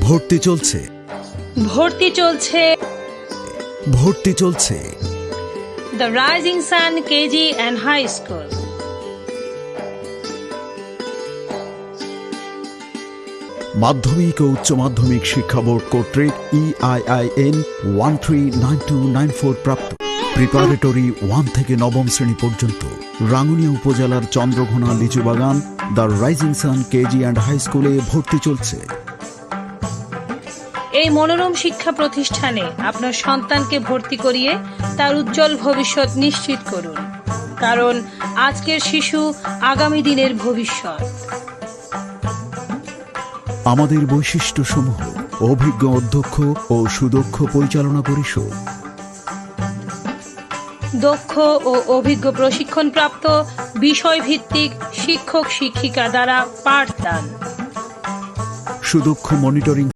ভর্তি চলছে ভর্তি চলছে ভর্তি চলছে the rising sun KG and high school. মাধ্যমিক ও উচ্চ মাধ্যমিক শিক্ষা বোর্ড কর্তৃক EIIN 139294 প্রাপ্ত প্রিপারেটরি 1 থেকে নবম শ্রেণী পর্যন্ত রাঙ্গুনিয়া উপজেলার Chandraghona Lichubagan the rising sun KG and high স্কুলে ভর্তি চলছে। এই মনোরম শিক্ষা প্রতিষ্ঠানে আপনার সন্তানকে ভর্তি করিয়ে তার উজ্জ্বল ভবিষ্যৎ নিশ্চিত করুন, কারণ আজকের শিশু আগামী দিনের ভবিষ্যৎ। আমাদের বৈশিষ্ট্যসমূহ: অভিজ্ঞ অধ্যক্ষ ও সুদক্ষ পরিচালনা পরিষদ, দক্ষ ও অভিজ্ঞ প্রশিক্ষণপ্রাপ্ত বিষয়ভিত্তিক শিক্ষক শিক্ষিকা দ্বারা পাঠদান, সুদক্ষ মনিটরিং